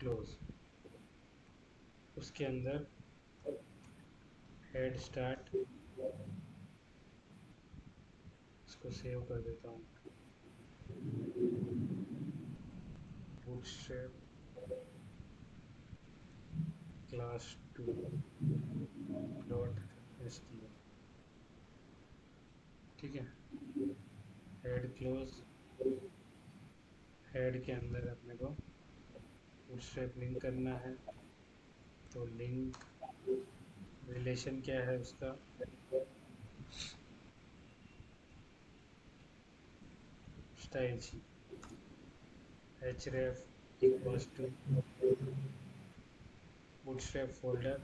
Close. उसके अंदर head start, इसको सेव कर देता हूँ। Bootstrap class 2 dot HTML. ठीक है, हेड क्लोज। हेड के अंदर अपने को बूटस्ट्रैप लिंक करना है, तो लिंक रिलेशन क्या है उसका, style sheet href equals to bootstrap folder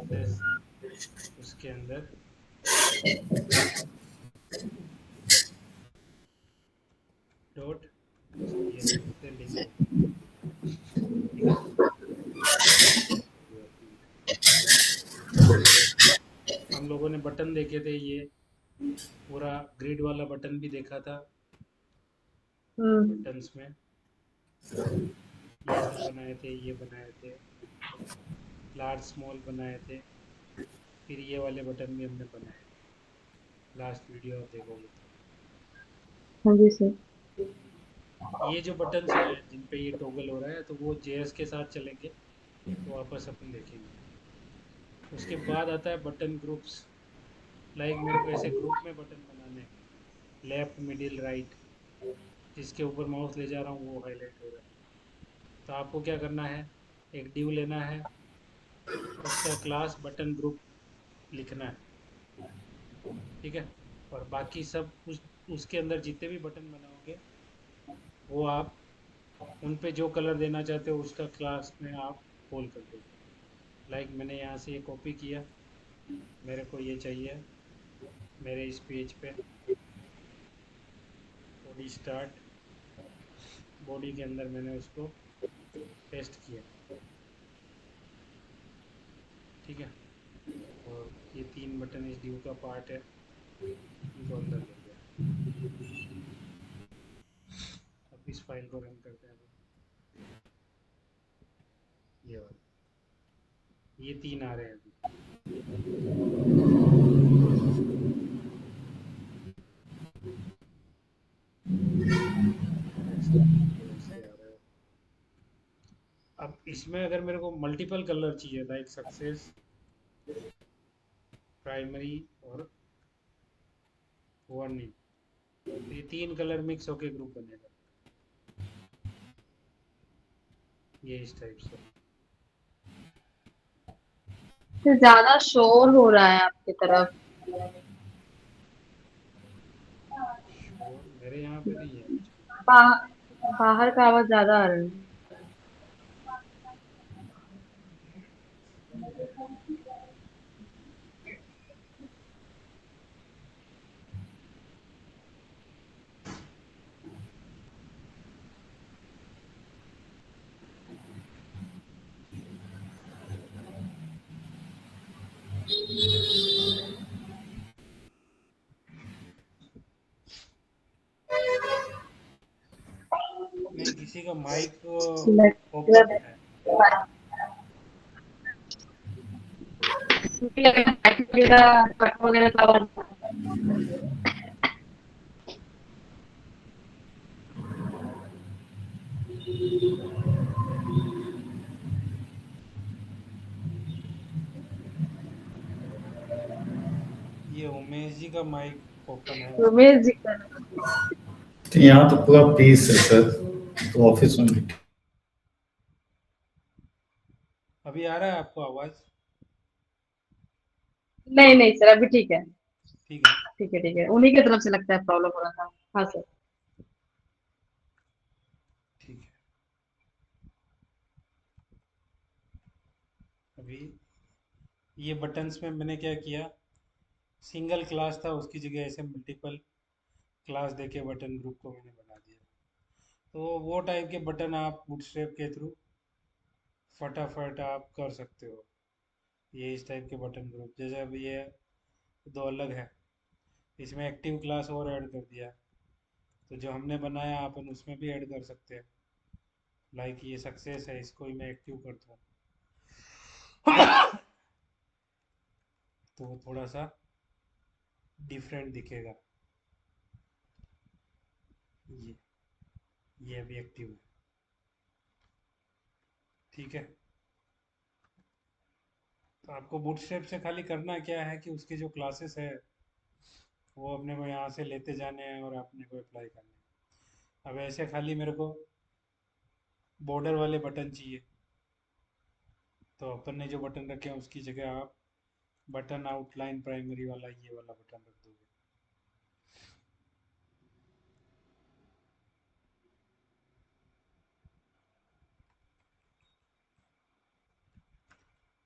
plus उसके अंदर डॉट html से लिंक होगा। ठीक है, हम लोगों ने बटन देखे थे, ये पूरा ग्रिड वाला बटन भी देखा था। हम्म। बटन्स में ये सब बनाए थे, ये बनाए थे, लार्ज स्मॉल बनाए थे, फिर ये वाले बटन भी हमने बनाए थे। लास्ट वीडियो आप देखोगे तो हाँ जी सर। ये जो बटन्स हैं जिन पे ये टॉगल हो रहा है, तो वो जेएस के साथ चलेंगे, तो वापस अपन देखेंगे। उसके बाद आता है बटन ग्रुप्स। लाइक मेरे को ऐसे ग्रुप में बटन बनाने हैं, लेफ्ट मिडिल राइट, जिसके ऊपर माउस ले जा रहा हूँ वो हाईलाइट हो रहा है। तो आपको क्या करना है, एक डिव लेना है, उसका क्लास बटन ग्रुप लिखना है। ठीक है, और बाकी सब उसके अंदर जितने भी बटन बनाओगे वो आप उन पे जो कलर देना चाहते हो उसका क्लास में आप कॉल कर दोगे। लाइक मैंने यहाँ से ये कॉपी किया, मेरे को ये चाहिए मेरे इस पेज पे। बॉडी स्टार्ट, बॉडी के अंदर मैंने उसको पेस्ट किया। ठीक है, और ये 3 बटन इस ड्यू का पार्ट है, इनको अंदर ले गया। अब इस फाइल को रन करते हैं। ये वाला, ये 3 आ रहे हैं अभी। ऐसे आ रहा है। अब इसमें अगर मेरे को मल्टीपल कलर चाहिए, लाइक सक्सेस, प्राइमरी और वार्निंग, तो ये 3 कलर मिक्स होके ग्रुप बनेगा, ये इस टाइप से। तो ज्यादा शोर हो रहा है आपकी तरफ। शोर मेरे यहाँ पे नहीं है कुछ भी। बा, बाहर का आवाज ज्यादा आ रहा है। नहीं, किसी का माइक ओपन मतलब है। कट वगैरह का आवाज। ये उमेश जी का माइक ओपन है उसका। उमेश जी का। तो यहाँ तो पूरा पीस है सर, तो ऑफिस में भी। अभी आ रहा है आपको आवाज? नहीं नहीं सर, अभी ठीक है। ठीक है। ठीक है ठीक है, उन्हीं की तरफ से लगता है प्रॉब्लम हो रहा था। हाँ सर। ठीक है, अभी ये बटन्स में मैंने क्या किया, सिंगल क्लास था उसकी जगह ऐसे मल्टीपल क्लास देके बटन ग्रुप को मैंने बना दिया। तो वो टाइप के बटन आप बूटस्ट्रैप के थ्रू फटाफट आप कर सकते हो। ये इस टाइप के बटन ग्रुप, जैसे अब ये दो अलग है, इसमें एक्टिव क्लास और ऐड कर दिया, तो जो हमने बनाया अपन उसमें भी ऐड कर सकते हैं। लाइक ये सक्सेस है, इसको ही मैं एक्टिव करता हूँ तो वो थोड़ा सा डिफरेंट दिखेगा। ये ये अभी एक्टिव है, ठीक है। तो आपको बूटस्ट्रैप से खाली करना क्या है कि उसके जो क्लासेस है वो अपने को यहाँ से लेते जाने हैं और अपने को अप्लाई करने हैं। अब ऐसे खाली मेरे को बॉर्डर वाले बटन चाहिए, तो अपन ने जो बटन रखे हैं उसकी जगह आप बटन आउटलाइन प्राइमरी वाला ये वाला बटन रख दोगे।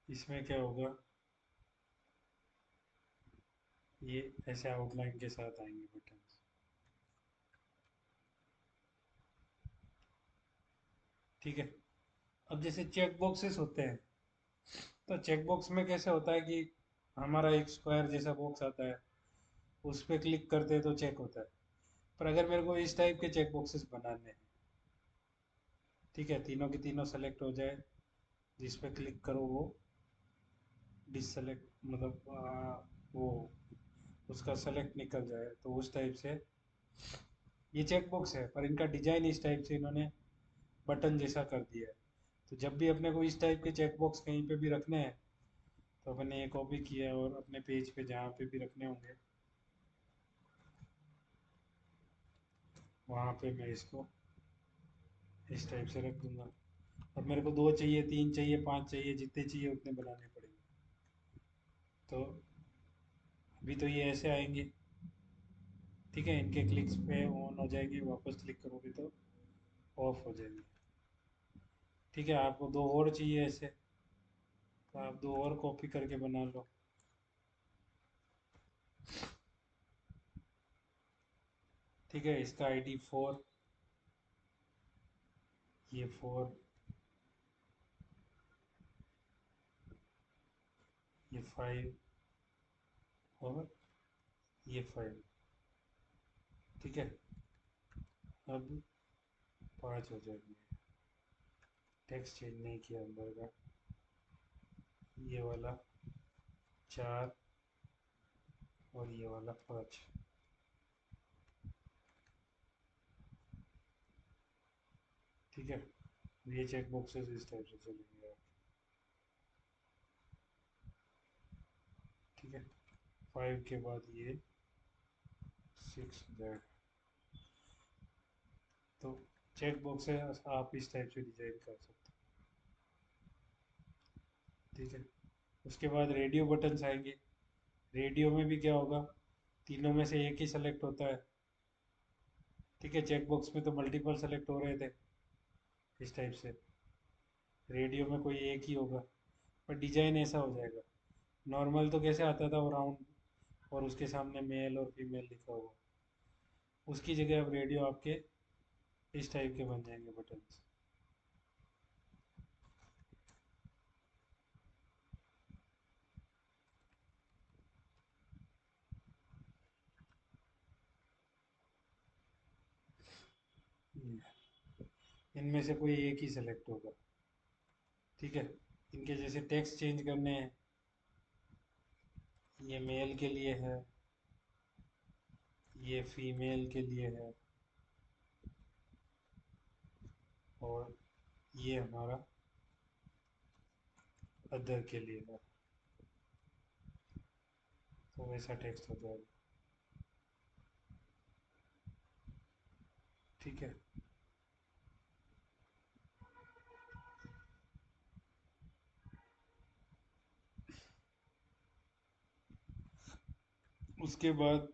इसमें क्या होगा, ये ऐसे आउटलाइन के साथ आएंगे बटन, ठीक है। अब जैसे चेक बॉक्सेस होते हैं, तो चेक बॉक्स में कैसे होता है कि हमारा एक स्क्वायर जैसा बॉक्स आता है, उस पर क्लिक करते हैं तो चेक होता है। पर अगर मेरे को इस टाइप के चेक बॉक्सेस बनाने हैं, ठीक है, तीनों के तीनों सेलेक्ट हो जाए, जिस पे क्लिक करो वो डिससेलेक्ट, मतलब वो उसका सेलेक्ट निकल जाए, तो उस टाइप से ये चेक बॉक्स है, पर इनका डिजाइन इस टाइप से इन्होंने बटन जैसा कर दिया है। तो जब भी अपने को इस टाइप के चेक बॉक्स कहीं पे भी रखने हैं, तो अपने ये कॉपी किया और अपने पेज पे जहाँ पे भी रखने होंगे वहाँ पे मैं इसको इस टाइप से रख दूंगा। अब मेरे को 2 चाहिए, 3 चाहिए, 5 चाहिए, जितने चाहिए उतने बनाने पड़ेंगे। तो अभी तो ये ऐसे आएंगे, ठीक है, इनके क्लिक्स पे ऑन हो जाएंगे, वापस क्लिक करोगे तो ऑफ हो जाएंगे, ठीक है। आपको 2 और चाहिए ऐसे, तो आप 2 और कॉपी करके बना लो, ठीक है। इसका आईडी 4, ये 4, ये 5 और ये 5, ठीक है। अब 5 हो जाएंगे, टेक्स्ट चेंज नहीं किया अंदर का। ये वाला 4 और ये वाला 5, ठीक है। ये चेक बॉक्सेस इस टाइप से चलेंगे, ठीक है। 5 के बाद ये 6Z, तो चेक बॉक्सेस आप इस टाइप से डिजाइन कर सकते हैं, ठीक है। उसके बाद रेडियो बटन्स आएंगे। रेडियो में भी क्या होगा, तीनों में से एक ही सेलेक्ट होता है, ठीक है। चेक बॉक्स में तो मल्टीपल सेलेक्ट हो रहे थे इस टाइप से, रेडियो में कोई एक ही होगा, पर डिजाइन ऐसा हो जाएगा। नॉर्मल तो कैसे आता था वो राउंड और उसके सामने मेल और फीमेल लिखा हुआ, उसकी जगह अब रेडियो आपके इस टाइप के बन जाएंगे बटन्स। इनमें से कोई एक ही सेलेक्ट होगा, ठीक है। इनके जैसे टेक्स्ट चेंज करने हैं, ये मेल के लिए है, ये फीमेल के लिए है, और ये हमारा अदर के लिए है, तो वैसा टेक्स्ट हो जाएगा, ठीक है। उसके बाद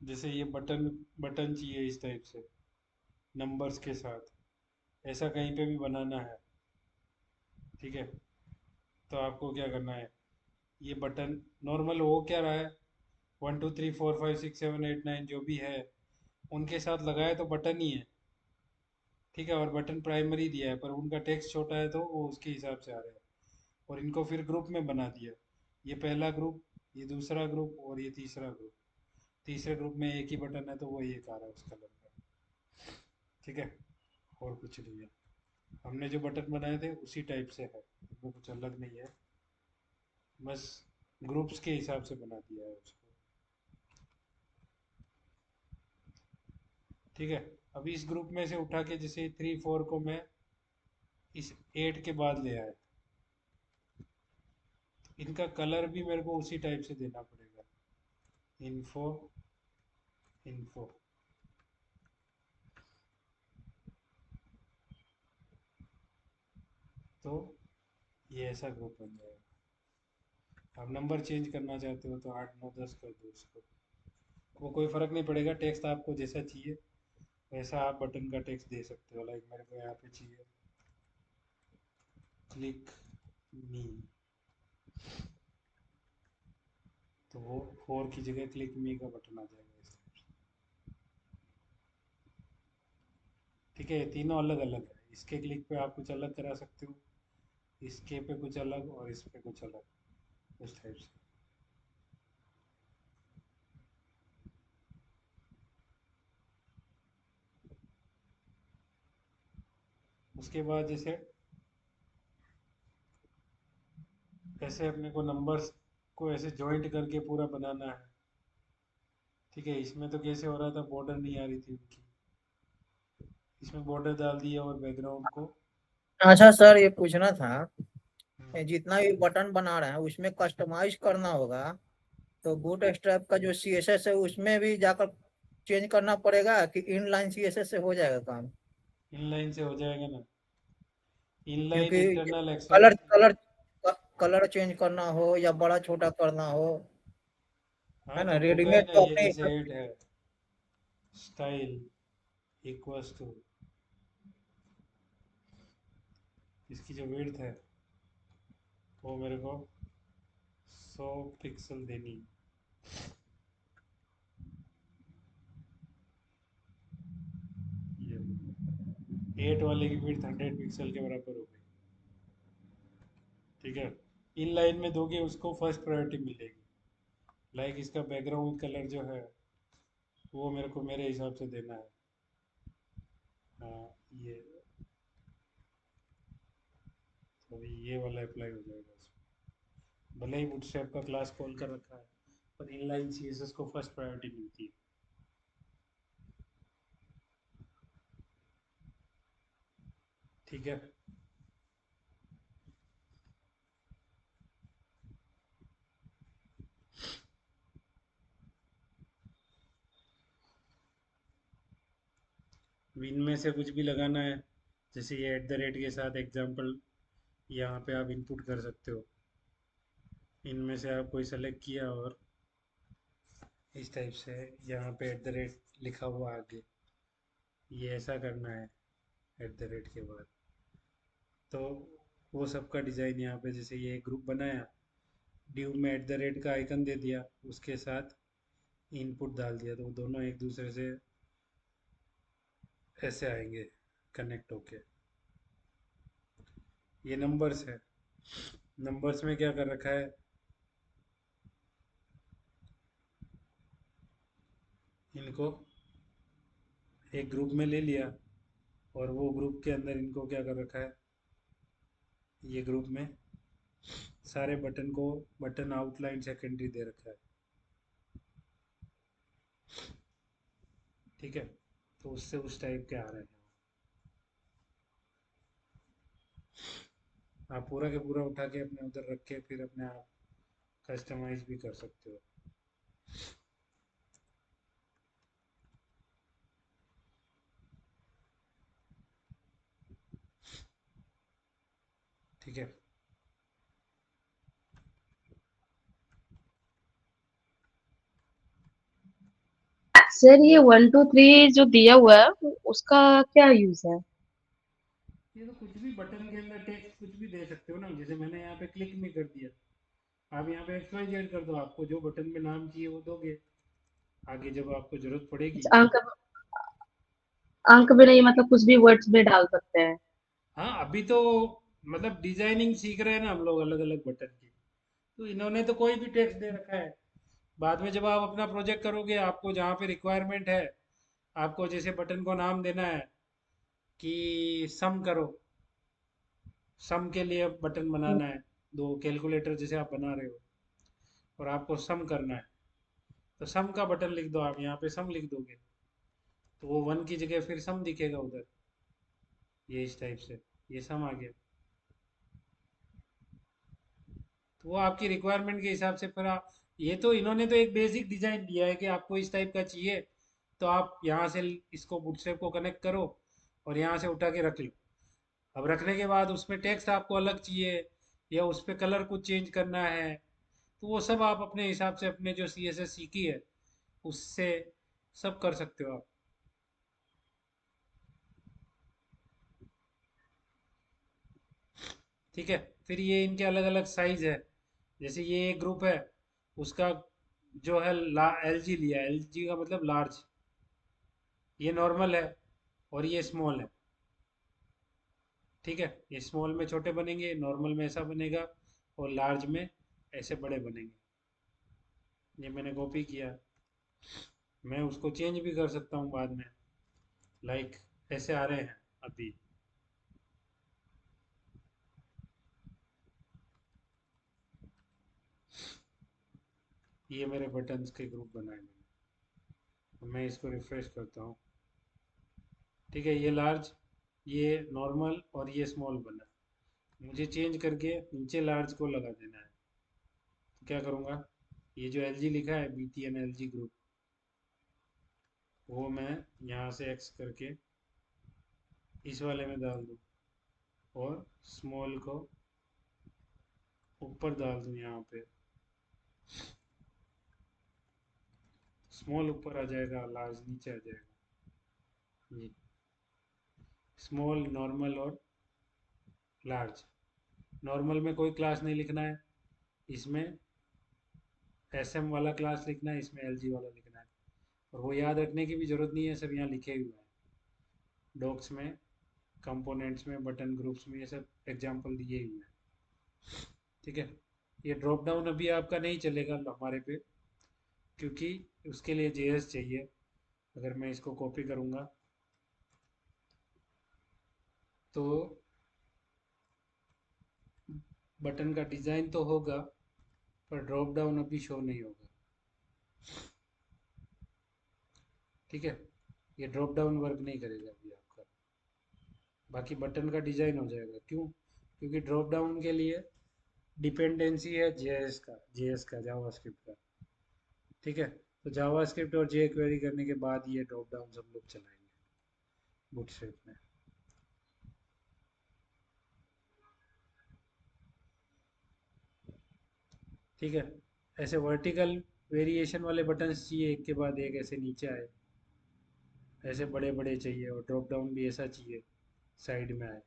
जैसे ये बटन बटन चाहिए इस टाइप से नंबर्स के साथ, ऐसा कहीं पे भी बनाना है, ठीक है। तो आपको क्या करना है, ये बटन नॉर्मल हो क्या रहा है, 1 2 3 4 5 6 7 8 9 जो भी है उनके साथ लगाया तो बटन ही है, ठीक है। और बटन प्राइमरी दिया है, पर उनका टेक्स्ट छोटा है तो वो उसके हिसाब से आ रहा है। और इनको फिर ग्रुप में बना दिया, ये पहला ग्रुप, ये दूसरा ग्रुप और ये तीसरा ग्रुप, तीसरे ग्रुप में एक ही बटन है तो वो एक आ रहा है उस कलर का। ठीक है, और कुछ नहीं है। हमने जो बटन बनाए थे उसी टाइप से है, इसमें कुछ अलग नहीं है, बस ग्रुप्स के हिसाब से बना दिया है उसको। ठीक है, अभी इस ग्रुप में से उठा के जैसे 3 4 को मैं इस 8 के बाद ले आया, इनका कलर भी मेरे को उसी टाइप से देना पड़ेगा। इन्फो इन्फो, तो ये ऐसा ग्रुप बन जाएगा। आप नंबर चेंज करना चाहते हो तो 8 9 10 कर दो उसको, वो कोई फ़र्क नहीं पड़ेगा। टेक्स्ट आपको जैसा चाहिए वैसा आप बटन का टेक्स्ट दे सकते हो। लाइक मेरे को यहाँ पे चाहिए क्लिक मी, तो वो 4 की जगह क्लिक मी का बटन आ जाएगा इस टाइप से। ठीक है, ये तीनों अलग अलग है। इसके क्लिक पे आप कुछ अलग करा सकते हो, इसके पे कुछ अलग और इस पे कुछ अलग, उस टाइप से। उसके बाद जैसे ऐसे अपने को नंबर्स को ऐसे जॉइंट करके पूरा बनाना है। ठीक है, इसमें तो कैसे हो रहा था, बॉर्डर नहीं आ रही थी उनकी, इसमें बॉर्डर डाल दिया और बैकग्राउंड को। अच्छा सर, ये पूछना था, हम्म, ये जितना भी बटन बना रहे हैं उसमें कस्टमाइज करना होगा, तो बूट स्ट्रैप का जो सीएसएस है उसमें भी जाकर चेंज करना पड़ेगा कि इनलाइन सीएसएस से हो जाएगा काम? इनलाइन से हो जाएगा ना, इनलाइन क्योंकि internal colour extension. Colour colour change करना हो या बड़ा छोटा करना हो, हाँ है ना, तो होगा ही रेडीमेड ना, तो ये अपने जैसे ऐड है स्टाइल इक्वल्स टू इसकी जो विड्थ है वो मेरे को 100 पिक्सल देनी। ये 8 वाले की विड्थ 100 पिक्सल के बराबर हो गई। ठीक है, इन लाइन में दोगे उसको फर्स्ट प्रायोरिटी मिलेगी। लाइक इसका बैकग्राउंड कलर जो है वो मेरे को मेरे हिसाब से देना है। हाँ, ये तो अभी ये वाला अप्लाई हो जाएगा इसमें। भले ही बूटस्ट्रैप का क्लास कॉल कर रखा है पर इनलाइन सीएसएस को फर्स्ट प्रायोरिटी मिलती है। ठीक है, विन में से कुछ भी लगाना है, जैसे ये एट द रेट के साथ एग्जांपल यहाँ पे आप इनपुट कर सकते हो। इनमें से आप कोई सेलेक्ट किया और इस टाइप से यहाँ पे एट द रेट लिखा हुआ आगे, ये ऐसा करना है एट द रेट के बाद। तो वो सबका डिज़ाइन यहाँ पे, जैसे ये ग्रुप बनाया, ड्यू में एट द रेट का आइकन दे दिया, उसके साथ इनपुट डाल दिया, तो वो दोनों एक दूसरे से ऐसे आएंगे कनेक्ट होके। ये नंबर्स है, नंबर्स में क्या कर रखा है, इनको एक ग्रुप में ले लिया और वो ग्रुप के अंदर इनको क्या कर रखा है, ये ग्रुप में सारे बटन को बटन आउटलाइन सेकेंडरी दे रखा है। ठीक है, तो उससे उस टाइप के आ रहे हैं। आप पूरा के पूरा उठा के अपने उधर रख के फिर अपने आप कस्टमाइज भी कर सकते हो। ठीक है, सर ये 1 2 3 जो दिया हुआ है उसका क्या यूज है? ये तो कुछ भी बटन के अंदर टेक्स्ट कुछ भी दे सकते हो ना, जैसे मैंने यहाँ पे क्लिक में कर दिया, आप यहाँ पे XYZ कर दो, आपको जो बटन में नाम चाहिए वो दोगे, आगे जब आपको जरूरत पड़ेगी। अच्छा, अंक भी नहीं, मतलब कुछ भी वर्ड्स में डाल सकते हैं? हाँ, अभी तो मतलब डिजाइनिंग सीख रहे हैं ना हम लोग अलग अलग बटन की, तो इन्होंने तो कोई भी टेक्स्ट दे रखा है, बाद में जब आप अपना प्रोजेक्ट करोगे, आपको जहाँ पे रिक्वायरमेंट है, आपको जैसे बटन को नाम देना है कि सम करो, सम के लिए बटन बनाना है, दो कैलकुलेटर जैसे आप बना रहे हो और आपको सम करना है, तो सम का बटन लिख दो, आप यहाँ पे सम लिख दोगे तो वो 1 की जगह फिर सम दिखेगा उधर, ये इस टाइप से, ये सम आ गया। तो वो आपकी रिक्वायरमेंट के हिसाब से फिर आप, ये तो इन्होंने तो एक बेसिक डिजाइन दिया है कि आपको इस टाइप का चाहिए, तो आप यहाँ से इसको बूटस्ट्रैप को कनेक्ट करो और यहाँ से उठा के रख लो। अब रखने के बाद उसमें टेक्स्ट आपको अलग चाहिए या उस पर कलर कुछ चेंज करना है, तो वो सब आप अपने हिसाब से अपने जो सी एस एस सीखी है उससे सब कर सकते हो आप। ठीक है, फिर ये इनके अलग अलग साइज है, जैसे ये एक ग्रुप है, उसका जो है एल जी लिया, एल जी का मतलब लार्ज, ये नॉर्मल है और ये स्मॉल है। ठीक है, ये स्मॉल में छोटे बनेंगे, नॉर्मल में ऐसा बनेगा और लार्ज में ऐसे बड़े बनेंगे। ये मैंने कॉपी किया, मैं उसको चेंज भी कर सकता हूँ बाद में, लाइक ऐसे आ रहे हैं अभी। ये मेरे बटन्स के ग्रुप बनाए मैंने, तो मैं इसको रिफ्रेश करता हूँ। ठीक है, ये लार्ज, ये नॉर्मल और ये स्मॉल बना, मुझे चेंज करके नीचे लार्ज को लगा देना है। तो क्या करूँगा, ये जो एल जी लिखा है B T N L G group, वो मैं यहाँ से एक्स करके इस वाले में डाल दूँ और स्मॉल को ऊपर डाल दूँ यहाँ पे, स्मॉल ऊपर आ जाएगा, लार्ज नीचे आ जाएगा। ये स्मॉल, नॉर्मल और लार्ज। नॉर्मल में कोई क्लास नहीं लिखना है, इसमें एस एम वाला क्लास लिखना है, इसमें एल जी वाला लिखना है, और वो याद रखने की भी ज़रूरत नहीं है, सब यहाँ लिखे हुए हैं डॉक्स में, कंपोनेंट्स में, बटन ग्रुप्स में, ये सब एग्जांपल दिए हुए हैं। ठीक है, ये ड्रॉप डाउन अभी आपका नहीं चलेगा हमारे पे, क्योंकि उसके लिए जेएस चाहिए। अगर मैं इसको कॉपी करूँगा तो बटन का डिज़ाइन तो होगा पर ड्रॉप डाउन अभी शो नहीं होगा। ठीक है, ये ड्रॉप डाउन वर्क नहीं करेगा अभी आपका, बाकी बटन का डिज़ाइन हो जाएगा। क्यों? क्योंकि ड्रॉप डाउन के लिए डिपेंडेंसी है जेएस का जावास्क्रिप्ट का। ठीक है, तो जावास्क्रिप्ट और जे क्वेरी करने के बाद ये ड्रॉप डाउन हम लोग चलाएंगे बूटस्ट्रैप में। ठीक है, ऐसे वर्टिकल वेरिएशन वाले बटन्स चाहिए, एक के बाद एक ऐसे नीचे आए, ऐसे बड़े बड़े चाहिए, और ड्रॉप डाउन भी ऐसा चाहिए साइड में आए,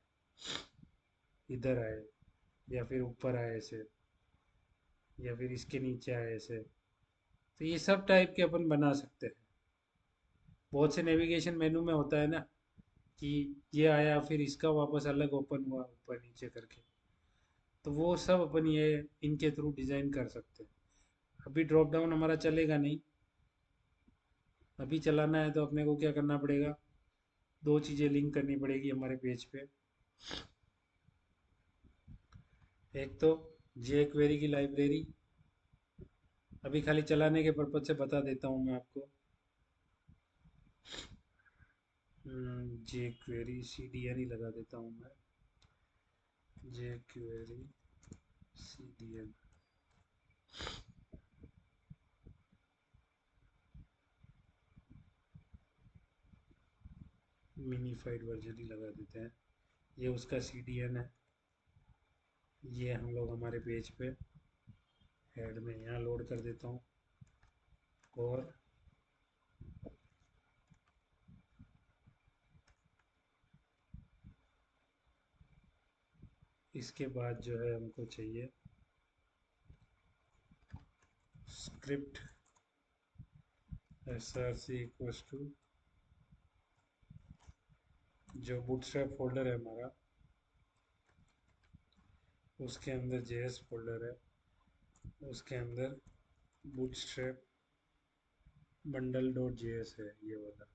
इधर आए, या फिर ऊपर आए ऐसे, या फिर इसके नीचे आए ऐसे। तो ये सब टाइप के अपन बना सकते हैं। बहुत से नेविगेशन मेनू में होता है ना कि ये आया फिर इसका वापस अलग ओपन हुआ ऊपर नीचे करके, तो वो सब अपन ये इनके थ्रू डिज़ाइन कर सकते हैं। अभी ड्रॉप डाउन हमारा चलेगा नहीं, अभी चलाना है तो अपने को क्या करना पड़ेगा, दो चीज़ें लिंक करनी पड़ेगी हमारे पेज पे। एक तो जे क्वेरी की लाइब्रेरी, अभी खाली चलाने के पर्पज से बता देता हूँ मैं आपको। JQuery C D N ही लगा देता हूँ मैं, jQuery C D N, minified version ही लगा देते हैं। ये उसका सी डी एन है, ये हम लोग हमारे पेज पे हेड में यहाँ लोड कर देता हूँ। और इसके बाद जो है हमको चाहिए स्क्रिप्ट src इक्वल्स टू जो बूटस्ट्रैप फोल्डर है हमारा, उसके अंदर जेएस फोल्डर है, उसके अंदर बूटस्ट्रैप बंडल डॉट जेएस है ये वाला,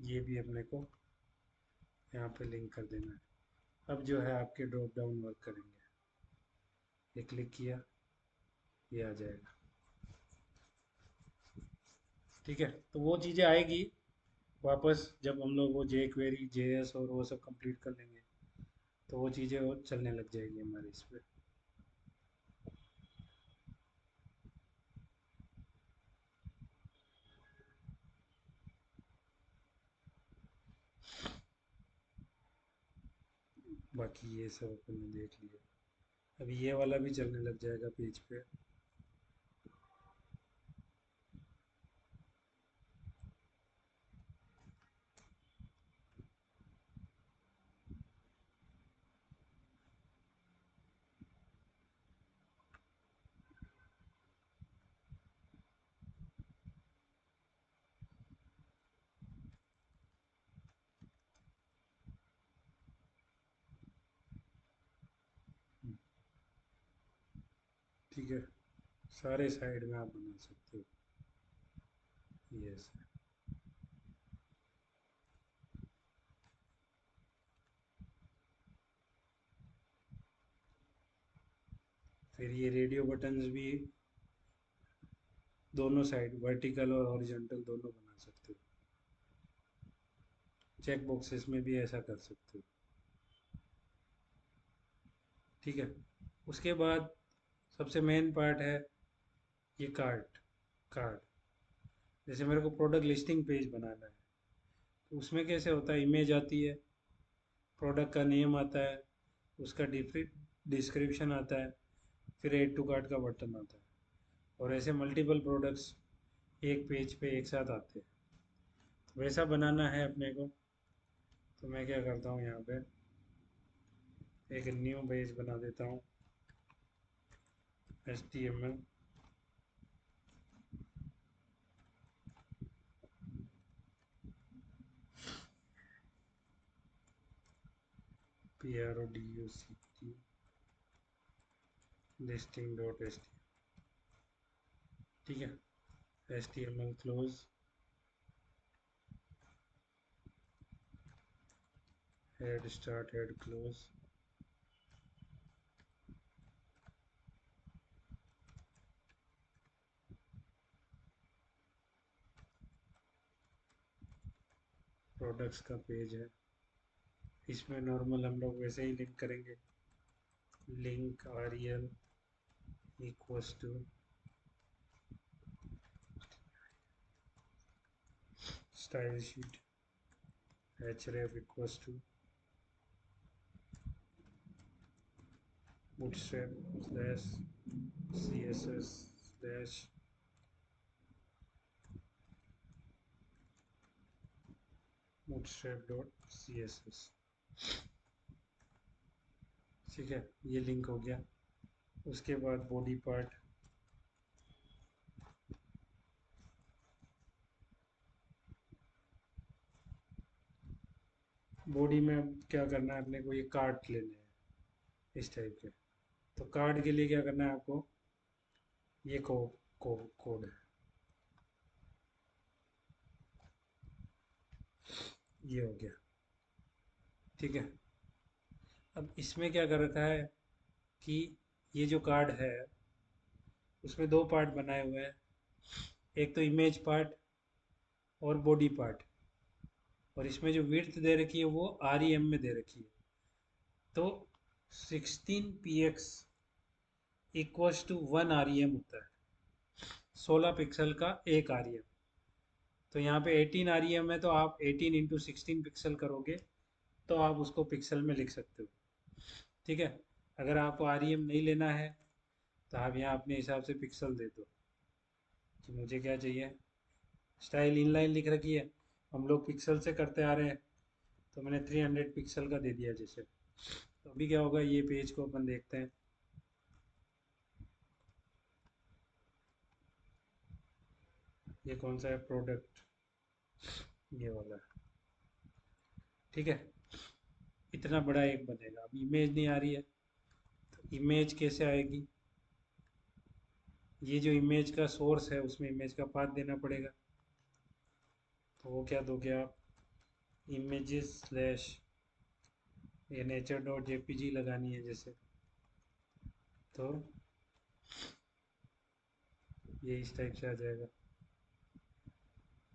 ये भी अपने को यहाँ पे लिंक कर देना है। अब जो है आपके ड्रॉप डाउन वर्क करेंगे, ये क्लिक किया, ये आ जाएगा। ठीक है, तो वो चीज़ें आएगी वापस जब हम लोग वो जे क्वेरी जेएस और वो सब कंप्लीट कर लेंगे, तो वो चीज़ें और चलने लग जाएगी हमारे इस पे। बाकी ये सब अपन ने देख लिया, अभी ये वाला भी चलने लग जाएगा पेज पे। ठीक है, सारे साइड में आप बना सकते हो। यस, फिर ये रेडियो बटन्स भी दोनों साइड वर्टिकल और हॉरिजॉन्टल दोनों बना सकते हो। चेक बॉक्सेस में भी ऐसा कर सकते हो। ठीक है, उसके बाद सबसे मेन पार्ट है ये कार्ड। कार्ड जैसे मेरे को प्रोडक्ट लिस्टिंग पेज बनाना है, तो उसमें कैसे होता है, इमेज आती है, प्रोडक्ट का नेम आता है, उसका डिस्क्रिप्शन आता है, फिर ऐड टू कार्ट का बटन आता है, और ऐसे मल्टीपल प्रोडक्ट्स एक पेज पे एक साथ आते हैं। तो वैसा बनाना है अपने को, तो मैं क्या करता हूँ, यहाँ पे एक न्यू पेज बना देता हूँ, HTML PRODUCT listing.html। ठीक है, HTML close, head start head close, products का पेज है, इसमें नॉर्मल हम लोग वैसे ही लिंक करेंगे, link REL equals to style sheet, href equals to bootstrap slash css slash bootstrap dot css। ठीक है, ये लिंक हो गया। उसके बाद बॉडी पार्ट, बॉडी में अब क्या करना है अपने को, ये कार्ड लेने हैं इस टाइप के। तो कार्ड के लिए क्या करना है आपको, ये कोड है, ये हो गया। ठीक है, अब इसमें क्या कर रखा है कि ये जो कार्ड है उसमें दो पार्ट बनाए हुए हैं, एक तो इमेज पार्ट और बॉडी पार्ट, और इसमें जो विड्थ दे रखी है वो REM में दे रखी है। तो 16px इक्वल्स टू 1 REM होता है, 16 पिक्सल का एक REM। तो यहाँ पे 18 REM है, तो आप 18 इंटू 16 पिक्सल करोगे तो आप उसको पिक्सल में लिख सकते हो। ठीक है, अगर आपको REM नहीं लेना है तो आप यहाँ अपने हिसाब से पिक्सल दे दो कि मुझे क्या चाहिए। स्टाइल इनलाइन लिख रखी है, हम लोग पिक्सल से करते आ रहे हैं, तो मैंने 300 पिक्सल का दे दिया जैसे। तो अभी क्या होगा, ये पेज को अपन देखते हैं। ये कौन सा है, प्रोडक्ट, ये वाला है। ठीक है, इतना बड़ा एक बनेगा। अब इमेज नहीं आ रही है, तो इमेज कैसे आएगी, ये जो इमेज का सोर्स है उसमें इमेज का पाथ देना पड़ेगा। तो वो क्या दोगे आप, images स्लैश ये nature.jpg लगानी है जैसे, तो ये इस टाइप से आ जाएगा।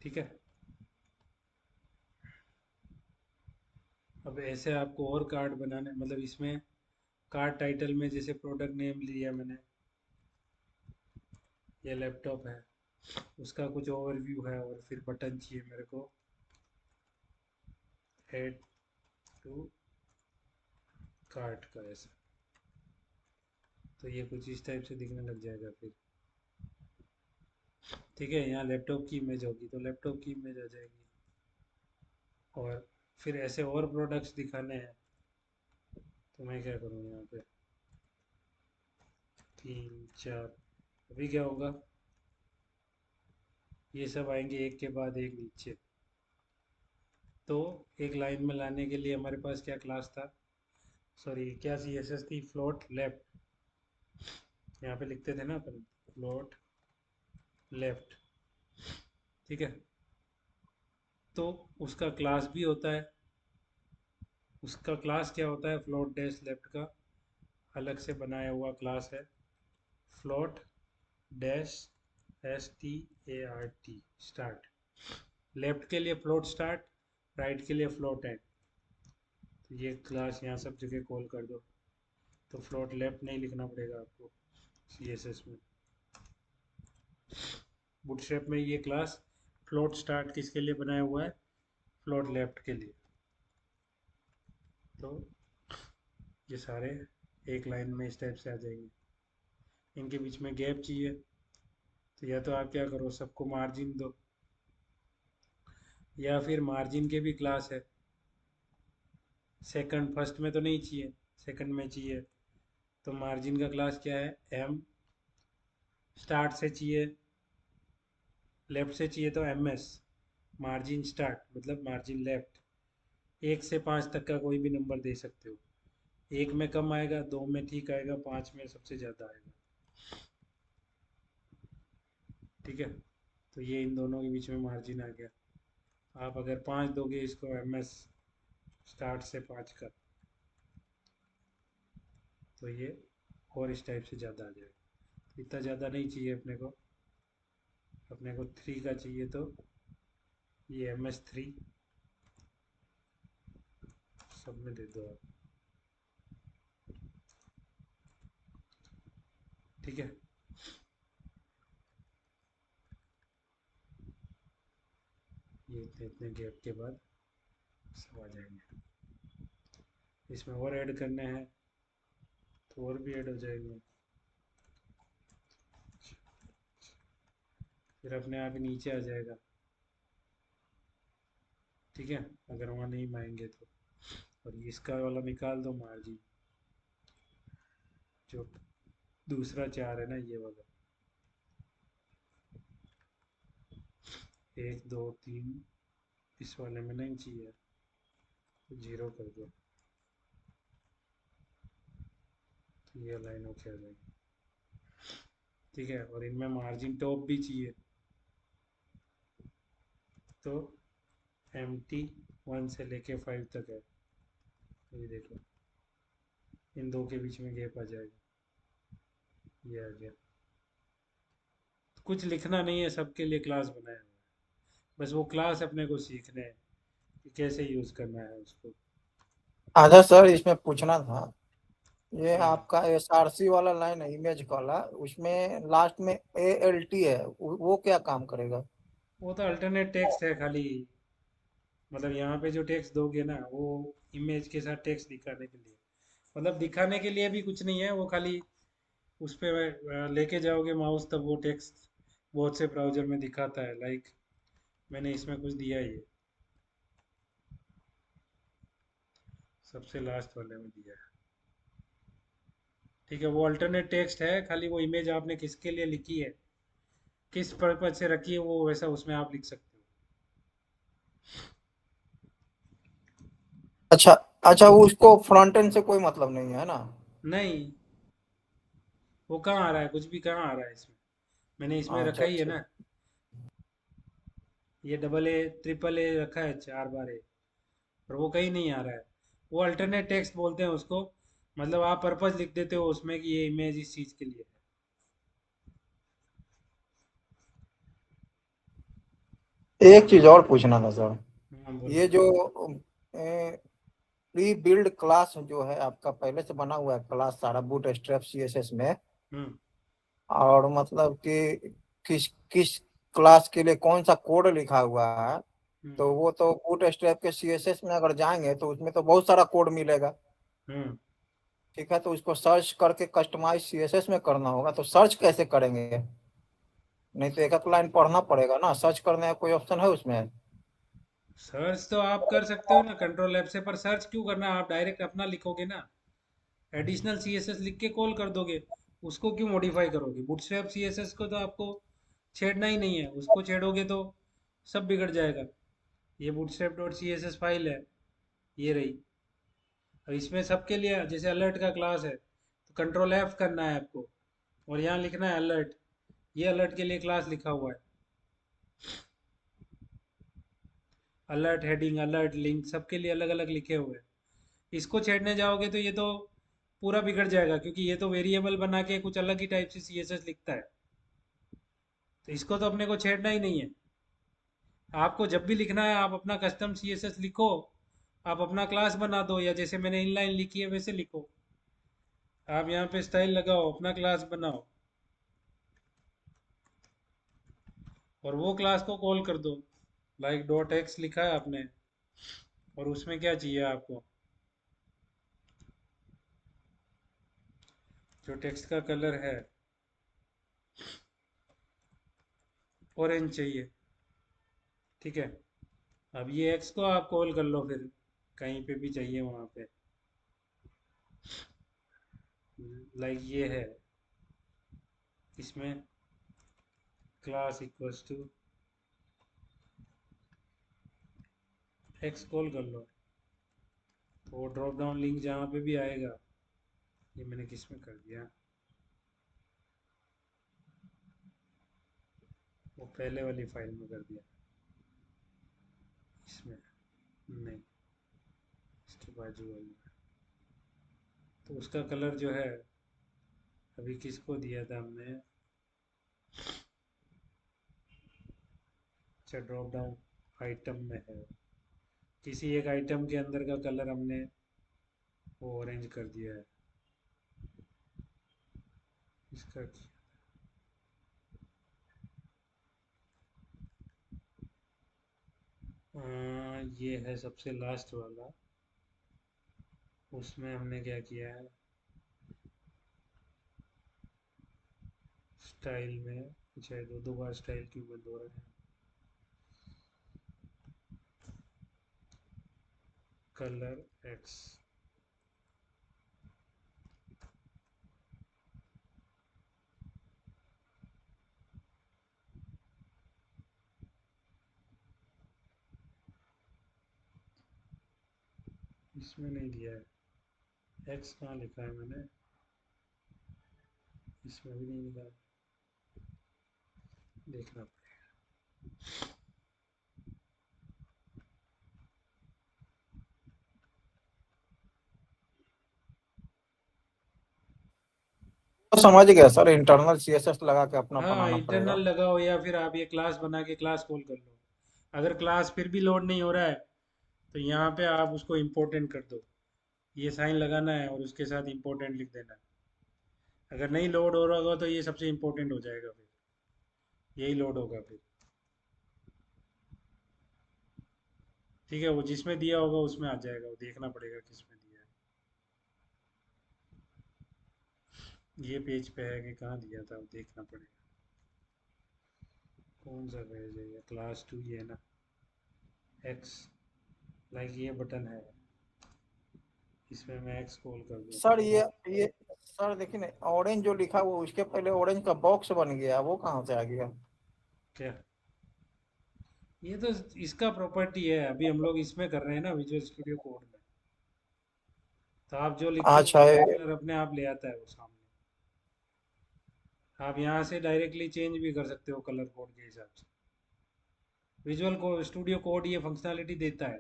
ठीक है, अब ऐसे आपको और कार्ड बनाने, मतलब इसमें कार्ड टाइटल में जैसे प्रोडक्ट नेम लिया मैंने, ये लैपटॉप है, उसका कुछ ओवरव्यू है, और फिर बटन चाहिए मेरे को ऐड टू कार्ट का ऐसा। तो ये कुछ इस टाइप से दिखने लग जाएगा फिर। ठीक है, यहाँ लैपटॉप की इमेज होगी तो लैपटॉप की इमेज आ जाएगी। और फिर ऐसे और प्रोडक्ट्स दिखाने हैं तो मैं क्या करूँ, यहाँ पे 3 4, अभी क्या होगा, ये सब आएंगे एक के बाद एक नीचे। तो एक लाइन में लाने के लिए हमारे पास क्या क्लास था, सॉरी क्या CSS थी, फ्लोट लेफ्ट। यहाँ पे लिखते थे ना अपन, फ्लोट लेफ्ट। ठीक है, तो उसका क्लास भी होता है, उसका क्लास क्या होता है, फ्लोट डैश लेफ्ट का अलग से बनाया हुआ क्लास है, float dash START start. Left के लिए फ्लोट स्टार्ट, राइट के लिए फ्लोट एंड। तो ये क्लास यहाँ सब जगह कॉल कर दो, तो फ्लोट लेफ्ट नहीं लिखना पड़ेगा आपको CSS में। बूटस्ट्रैप में ये क्लास फ्लोट स्टार्ट किसके लिए बनाया हुआ है, फ्लोट लेफ्ट के लिए। तो ये सारे एक लाइन में इस टाइप से आ जाएंगे। इनके बीच में गैप चाहिए, तो या तो आप क्या करो, सबको मार्जिन दो, या फिर मार्जिन के भी क्लास है। सेकंड फर्स्ट में तो नहीं चाहिए, सेकंड में चाहिए, तो मार्जिन का क्लास क्या है, M। स्टार्ट से चाहिए, लेफ्ट से चाहिए तो MS मार्जिन स्टार्ट, मतलब मार्जिन लेफ्ट। 1 से 5 तक का कोई भी नंबर दे सकते हो, 1 में कम आएगा, 2 में ठीक आएगा, 5 में सबसे ज़्यादा आएगा। ठीक है, तो ये इन दोनों के बीच में मार्जिन आ गया। आप अगर 5 दोगे इसको MS स्टार्ट से 5 का, तो ये और इस टाइप से ज़्यादा आ जाएगा। इतना ज़्यादा नहीं चाहिए अपने को, अपने को 3 का चाहिए, तो ये MS3 सब में दे दो आप। ठीक है, ये इतने इतने गैप के बाद सब आ जाएंगे। इसमें और ऐड करने हैं तो और भी ऐड हो जाएंगे, फिर अपने आप ही नीचे आ जाएगा। ठीक है, अगर वहाँ नहीं माएंगे तो। और इसका वाला निकाल दो मार्जिन, जो दूसरा 4 है ना, ये वाला 1 2 3, इस वाले में नहीं चाहिए तो 0 कर दो, तो ये लाइन ओके आ जाएगी। ठीक है, और इनमें मार्जिन टॉप भी चाहिए, तो MT 1 से लेके 5 तक है, ये देखो इन दो के बीच में गैप आ जाएगा, ये आ गया। कुछ लिखना नहीं है, सबके लिए क्लास बनाया हुआ है, बस वो क्लास अपने को सीखने हैं कि कैसे यूज़ करना है उसको। अच्छा सर, इसमें पूछना था, ये हाँ, आपका SRC वाला लाइन है, इमेज वाला, उसमें लास्ट में ALT है, वो क्या काम करेगा? वो तो अल्टरनेट टेक्स्ट है खाली, मतलब यहाँ पे जो टेक्स्ट दोगे ना, वो इमेज के साथ टेक्स्ट दिखाने के लिए, मतलब दिखाने के लिए भी कुछ नहीं है, वो खाली उस पर लेके जाओगे माउस तब वो टेक्स्ट बहुत से ब्राउज़र में दिखाता है। लाइक मैंने इसमें कुछ दिया ही है, सबसे लास्ट वाले में दिया है। ठीक है, वो अल्टरनेट टेक्स्ट है, खाली वो इमेज आपने किसके लिए लिखी है, किस पर्पज से रखी है, वो वैसा उसमें आप लिख सकते हो। अच्छा अच्छा, उसको फ्रंट एंड से कोई मतलब नहीं है ना? नहीं, वो कहाँ आ रहा है, कुछ भी कहाँ आ रहा है इसमें। मैंने इसमें रखा अच्छा ही है अच्छा। ना, ये डबल ए ट्रिपल ए रखा है 4 बार ए, और वो कहीं नहीं आ रहा है। वो अल्टरनेट टेक्स्ट बोलते हैं उसको, मतलब आप पर्पस लिख देते हो उसमें कि ये इमेज इस चीज़ के लिए एक चीज और पूछना था सर, है। हाँ ये बोलो। जो प्री बिल्ड क्लास जो है आपका पहले से बना हुआ है क्लास सारा बूट स्ट्रैप सीएसएस में, हम्म और मतलब कि किस किस क्लास के लिए कौन सा कोड लिखा हुआ है, हम्म तो वो तो बूट स्ट्रैप के सीएसएस में अगर जाएंगे तो उसमें तो बहुत सारा कोड मिलेगा। हम्म ठीक है, तो उसको सर्च करके कस्टमाइज सीएसएस में करना होगा, तो सर्च कैसे करेंगे? नहीं तो एक एक लाइन पढ़ना पड़ेगा ना, सर्च करने का कोई ऑप्शन है उसमें? सर्च तो आप कर सकते हो ना कंट्रोल ऐप से, पर सर्च क्यों करना, आप डायरेक्ट अपना लिखोगे ना, एडिशनल सीएसएस लिख के कॉल कर दोगे। उसको क्यों मॉडिफाई करोगे? बूटस्ट्रैप सीएसएस को तो आपको छेड़ना ही नहीं है, उसको छेड़ोगे तो सब बिगड़ जाएगा। ये bootstrap dot C S S file है, ये रही। और इसमें सबके लिए जैसे अलर्ट का क्लास है तो कंट्रोल एफ करना है आपको, और यहाँ लिखना है अलर्ट, ये अलर्ट के लिए क्लास लिखा हुआ है। अलर्ट हेडिंग, अलर्ट लिंक, सबके लिए अलग अलग लिखे हुए हैं। इसको छेड़ने जाओगे तो ये तो पूरा बिगड़ जाएगा, क्योंकि ये तो वेरिएबल बना के कुछ अलग ही टाइप से सीएसएस लिखता है, तो इसको तो अपने को छेड़ना ही नहीं है। आपको जब भी लिखना है आप अपना कस्टम सीएसएस लिखो, आप अपना क्लास बना दो, या जैसे मैंने इनलाइन लिखी है वैसे लिखो। आप यहाँ पे स्टाइल लगाओ, अपना क्लास बनाओ, और वो क्लास को कॉल कर दो। लाइक डॉट एक्स लिखा है आपने, और उसमें क्या चाहिए आपको, जो टेक्स्ट का कलर है ऑरेंज चाहिए, ठीक है। अब ये एक्स को आप कॉल कर लो, फिर कहीं पे भी चाहिए वहाँ पे, लाइक ये है, इसमें class equals to X call कर लो, तो वो ड्रॉप डाउन लिंक जहाँ पे भी आएगा, ये मैंने किस में कर दिया, वो पहले वाली फाइल में कर दिया, इसमें नहीं, इसके बाजू वाली में। तो उसका कलर जो है, अभी किसको दिया था हमने, अच्छा ड्रॉप डाउन आइटम में है, किसी एक आइटम के अंदर का कलर हमने वो ऑरेंज कर दिया है, इसका ये है सबसे लास्ट वाला, उसमें हमने क्या किया है, स्टाइल में कुछ है, दो दो बार स्टाइल क्यों बंद हो रहा है, कलर एक्स, इसमें नहीं दिया है, एक्स कहाँ लिखा है मैंने, इसमें भी नहीं लिखा है, देखना पड़ेगा। तो समझ गया सर, इंटरनल सीएसएस लगा के अपना हाँ बनाना इंटरनल पड़ेगा। लगाओ, या फिर आप ये क्लास बना के क्लास कॉल कर लो। अगर क्लास फिर भी लोड नहीं हो रहा है तो यहाँ पे आप उसको इम्पोर्टेंट कर दो, ये साइन लगाना है और उसके साथ इम्पोर्टेंट लिख देना है। अगर नहीं लोड हो रहा होगा तो ये सबसे इम्पोर्टेंट हो जाएगा, फिर यही लोड होगा फिर, ठीक है। वो जिसमें दिया होगा उसमें आ जाएगा, वो देखना पड़ेगा किसमें दिया है, ये पेज पे है कि कहाँ दिया था, वो देखना पड़ेगा। कौन सा पेज है ये, क्लास 2 ये है ना, एक्स, लाइक ये बटन है, इसमें मैं एक्स कॉल कर सर दूँ। ये सर देखिए ना, ऑरेंज जो लिखा हुआ उसके पहले ऑरेंज का बॉक्स बन गया, वो कहाँ से आ गया? क्या, ये तो इसका प्रॉपर्टी है, अभी हम लोग इसमें कर रहे हैं ना विजुअल स्टूडियो कोड में, तो आप जो लिखते हो अच्छा कंपाइलर अपने आप ले आता है वो सामने। आप यहाँ से डायरेक्टली चेंज भी कर सकते हो कलर कोड के हिसाब से। विजुअल को स्टूडियो कोड ये फंक्शनैलिटी देता है।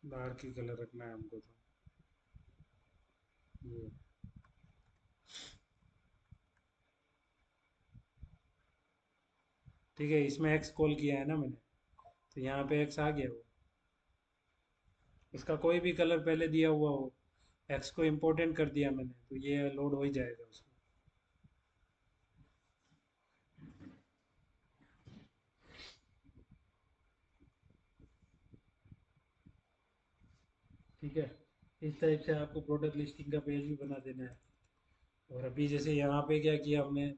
डार्क ही कलर रखना है हमको तो ये। ठीक है, इसमें एक्स कॉल किया है ना मैंने, तो यहाँ पे एक्स आ गया वो। इसका कोई भी कलर पहले दिया हुआ हो, एक्स को इम्पोर्टेंट कर दिया मैंने, तो ये लोड हो ही जाएगा उसमें। ठीक है, इस टाइप से आपको प्रोडक्ट लिस्टिंग का पेज भी बना देना है। और अभी जैसे यहाँ पे क्या किया हमने,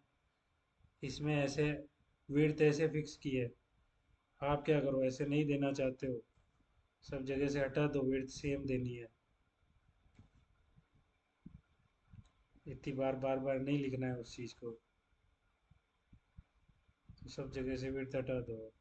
इसमें ऐसे विड्थ ऐसे फिक्स की है। आप क्या करो, ऐसे नहीं देना चाहते हो, सब जगह से हटा दो, विड्थ सेम देनी है। इतनी बार बार बार नहीं लिखना है उस चीज़ को, तो सब जगह से विड्थ हटा दो।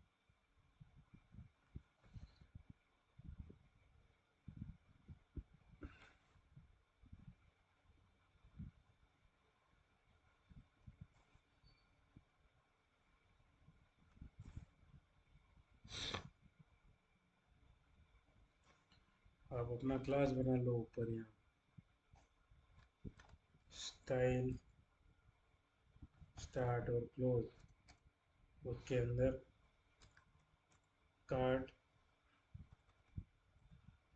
आप अपना क्लास बना लो ऊपर यहाँ, स्टाइल स्टार्ट और क्लोज, उसके अंदर कार्ड,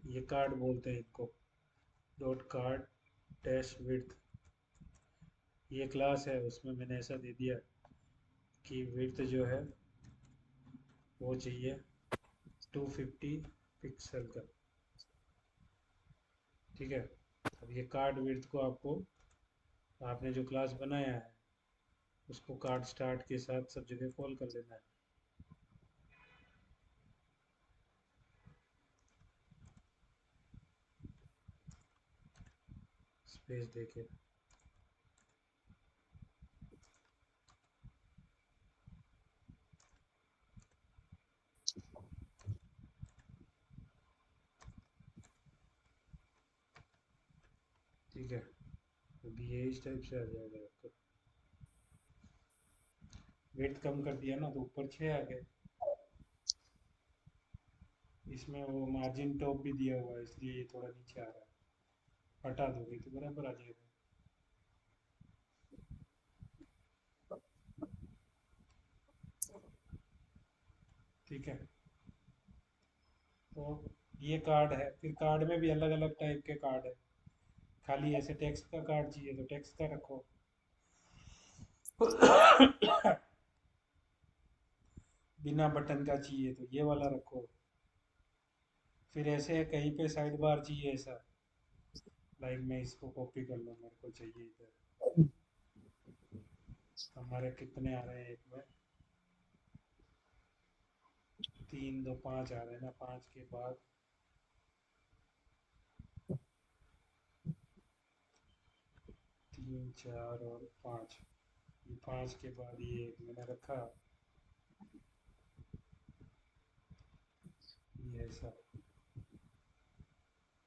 ये कार्ड बोलते हैं इनको, डॉट कार्ड डैश विड्थ, ये क्लास है, उसमें मैंने ऐसा दे दिया कि विड्थ जो है वो चाहिए 250 पिक्सल का। ठीक है, अब ये कार्ड विड्थ को आपको, आपने जो क्लास बनाया है उसको कार्ड स्टार्ट के साथ सब जगह कॉल कर लेना है, स्पेस देके। ठीक है, अभी ये इस टाइप से आ जाएगा आपका। वेट कम कर दिया ना तो ऊपर 6 आ गए। इसमें वो मार्जिन टॉप भी दिया हुआ है, इसलिए ये थोड़ा नीचे आ रहा है, हटा दोगे तो बराबर आ जाएगा। ठीक है, तो ये कार्ड है, फिर कार्ड में भी अलग अलग टाइप के कार्ड है। खाली ऐसे टेक्स्ट का कार्ड चाहिए तो टेक्स्ट का रखो। बिना बटन का चाहिए तो ये वाला रखो। फिर ऐसे कहीं पे साइड बार चाहिए ऐसा, लाइक मैं इसको कॉपी कर लूँ, मेरे को चाहिए इधर। हमारे कितने आ रहे हैं एक में, 3 2 5 आ रहे हैं ना, 5 के बाद 3 4 और 5, ये 5 के बाद ये एक मैंने रखा, ये ऐसा।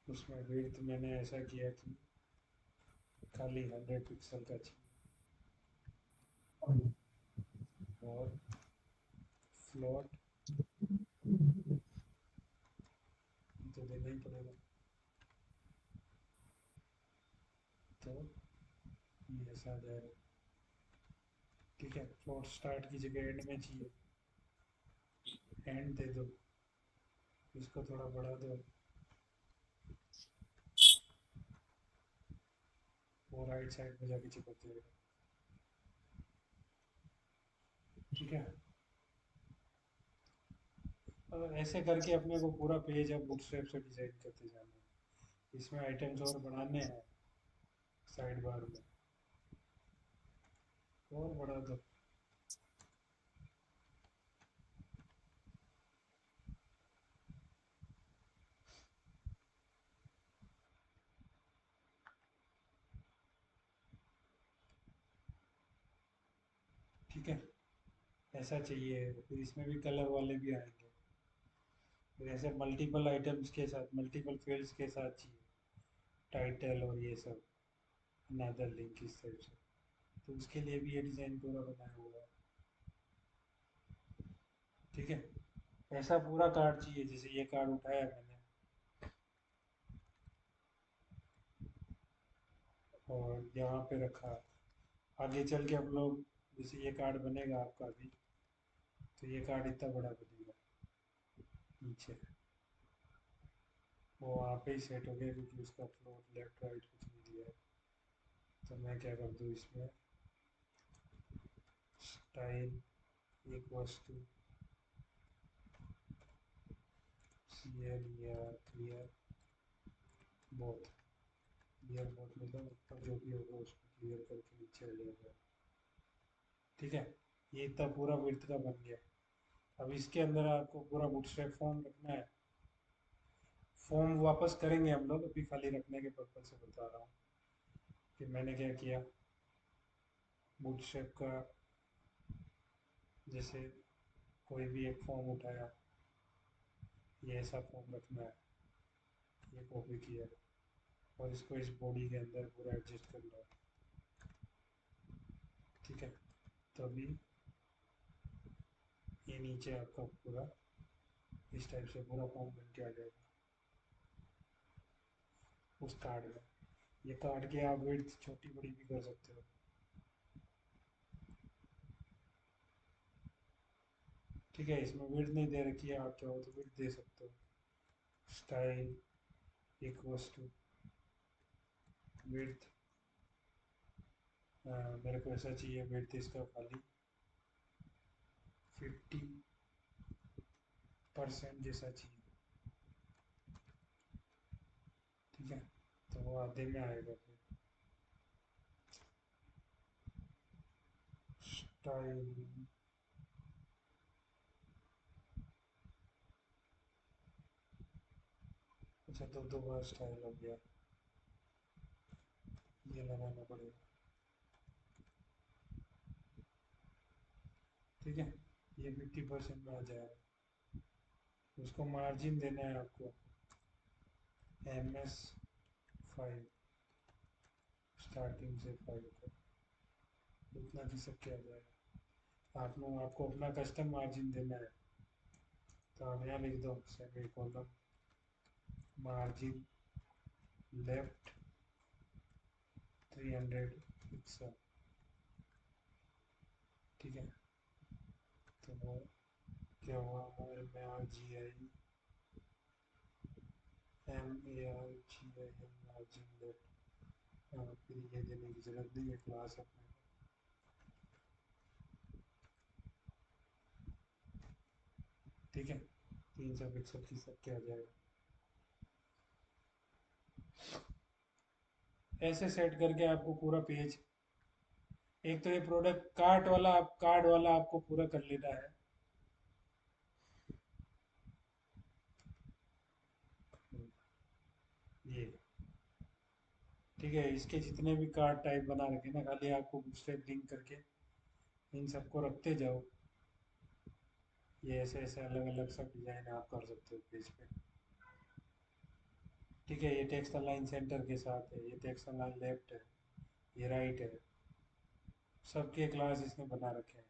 उसमें विड्थ मैंने ऐसा किया कि खाली 100 पिक्सल का चाहिए, और फ्लोट तो देना ही पड़ेगा, तो ये ऐसा आ जाएगा। ठीक है, फ्लोट स्टार्ट की जगह एंड में चाहिए, एंड दे दो, इसको थोड़ा बढ़ा दो, वो राइट साइड में जाके चिपक जाएगा। ठीक है, और ऐसे करके अपने को पूरा पेज अब बूटस्ट्रैप से डिजाइन करते जाना है। इसमें आइटम्स और बढ़ाने हैं साइड बार में, और बढ़ा दो। ठीक है, ऐसा चाहिए। फिर इसमें भी कलर वाले भी आएंगे, जैसे मल्टीपल आइटम्स के साथ, मल्टीपल फील्ड्स के साथ चाहिए, टाइटल और ये सब, अनदर लिंक इस टाइप से, तो उसके लिए भी ये डिज़ाइन पूरा बनाया हुआ है। ठीक है, ऐसा पूरा कार्ड चाहिए। जैसे ये कार्ड उठाया मैंने और यहाँ पे रखा, आगे चल के हम लोग जैसे ये कार्ड बनेगा आपका अभी, तो ये कार्ड इतना बड़ा बनेगा नीचे, वो वहाँ पे ही सेट हो गया क्योंकि उसका फ्लोर लेफ्ट राइट कुछ नहीं दिया है। तो मैं क्या कर दूँ इसमें, style equals to clear both, clear both मतलब ऊपर जो भी होगा उसको क्लियर करके नीचे आ जाएगा। ठीक है, ये इतना पूरा विड्थ का बन गया। अब इसके अंदर आपको पूरा बूटस्ट्रैप फॉर्म रखना है। फॉर्म वापस करेंगे हम लोग, अभी खाली रखने के पर्पज से बता रहा हूँ कि मैंने क्या किया। बूटस्ट्रैप का जैसे कोई भी एक फॉर्म उठाया, ये ऐसा फॉर्म रखना है, ये कॉपी किया और इसको इस बॉडी के अंदर पूरा एडजस्ट करना है। ठीक है, तो अभी ये नीचे आपका पूरा इस टाइप से पूरा फॉर्म बन के आ जाएगा उस कार्ड में। ये कार्ड के आप विड्थ छोटी बड़ी भी कर सकते हो। ठीक है, इसमें विड्थ नहीं दे रखी है, आप चाहो तो विड्थ दे सकते हो। स्टाइल इक्वल्स टू विड्थ, मेरे को ऐसा चाहिए विड्थ इसका खाली 50% जैसा चाहिए। ठीक है, तो वो आधे में आएगा फिर। स्टाइल अच्छा, दो बार स्टाइल हो गया, ये लगाना पड़ेगा। ठीक है, ये 50% में आ जाएगा। उसको मार्जिन देना है आपको MS5, स्टार्टिंग से 5 को उतना खिसक के आ जाएगा। आपको अपना कस्टम मार्जिन देना है, तो आप यहाँ लिख दो semi column margin left 300 pixel. ठीक है, तो वो क्या हुआ, MARGIN मार्जिन लेफ्ट। फिर ये देने की जरूरत नहीं है, क्लास अपने। ठीक है, 300 पिक्सल की सब क्या आ जाएगा। ऐसे सेट करके आपको पूरा पेज, एक तो ये प्रोडक्ट कार्ड वाला आपको पूरा कर लेना है। ये ठीक है, इसके जितने भी कार्ड टाइप बना रखे ना, खाली आपको बूटस्ट्रैप लिंक करके इन सबको रखते जाओ। ये ऐसे ऐसे अलग अलग सब डिजाइन आप कर सकते हो पेज पे। ठीक है, ये टेक्स्ट अलाइन सेंटर के साथ है, ये टेक्स्ट अलाइन लेफ्ट है, ये राइट है, सबके क्लास इसने बना रखे हैं।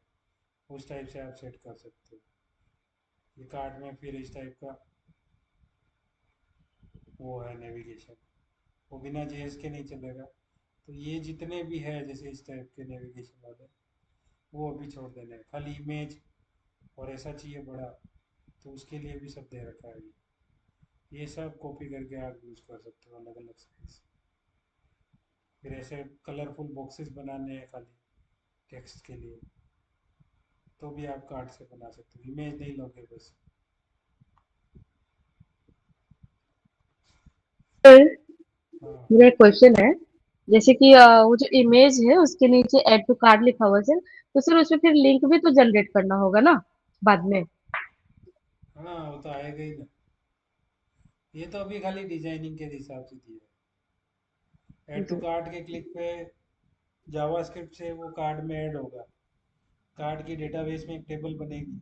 उस टाइप से आप सेट कर सकते हो। ये कार्ड में फिर इस टाइप का वो है नेविगेशन, वो बिना JS के नहीं चलेगा। तो ये जितने भी है जैसे इस टाइप के नेविगेशन वाले, वो अभी छोड़ देने हैं। खाली इमेज और ऐसा चाहिए बड़ा, तो उसके लिए भी सब दे रखा है। ये सब कॉपी करके आप यूज़ कर सकते हो अलग अलग साइज। फिर ऐसे कलरफुल बॉक्सेस बनाने हैं खाली टेक्स्ट के लिए, तो भी आप कार्ड से बना सकते हो, इमेज नहीं लोगे बस। सर, हाँ मेरा एक क्वेश्चन है। जैसे कि वो जो इमेज है उसके नीचे ऐड टू कार्ड लिखा हुआ है सर, तो सर उसमें फिर लिंक भी तो जनरेट करना होगा ना बाद में। हाँ, वो तो आएगा ही ना। ये तो अभी खाली डिजाइनिंग के हिसाब से दिया है। Add to G. कार्ड के क्लिक पे जावास्क्रिप्ट से वो कार्ड में ऐड होगा। कार्ड की डेटाबेस में एक टेबल बनेगी,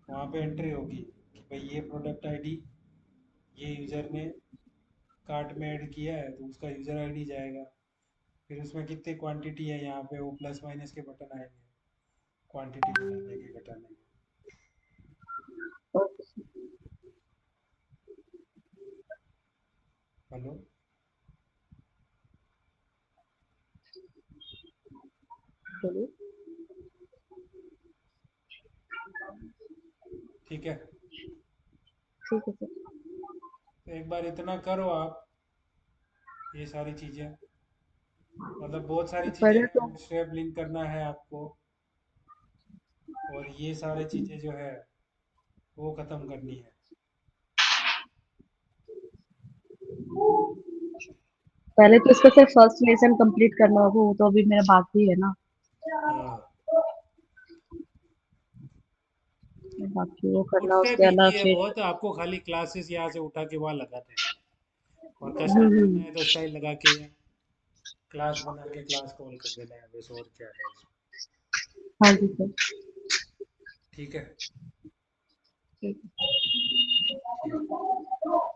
वहाँ पे एंट्री होगी, कि भाई ये प्रोडक्ट आईडी ये यूज़र ने कार्ट में ऐड किया है तो उसका यूज़र आईडी जाएगा, फिर उसमें कितनी क्वांटिटी है यहाँ पे वो प्लस माइनस के बटन आएंगे, क्वांटिटी बढ़ाने के घटाने के। ओके सर, हेलो, चलिए ठीक है। ठीक है सर। तो एक बार इतना करो आप, ये सारी चीज़ें, मतलब बहुत सारी चीज़ें पहले हैं, तो बूटस्ट्रैप लिंक करना है आपको, और ये सारी चीज़ें जो है वो ख़त्म करनी है। पहले तो इसका सिर्फ फर्स्ट लेसन कंप्लीट करना होगा, वो तो अभी मेरा बाकी है ना। हाँ, बाकी वो करना, बूटस्ट्रैप उसके इजी अलावा है फिर बहुत, आपको खाली क्लासेस यहाँ से उठा के वहाँ लगाते हैं, और कस्टम करना हम्म, है तो स्टाइल लगा के क्लास बना के क्लास कॉल कर देना है, बस और क्या है इसमें। हाँ जी सर। ठीक है, ठीक। ठीक।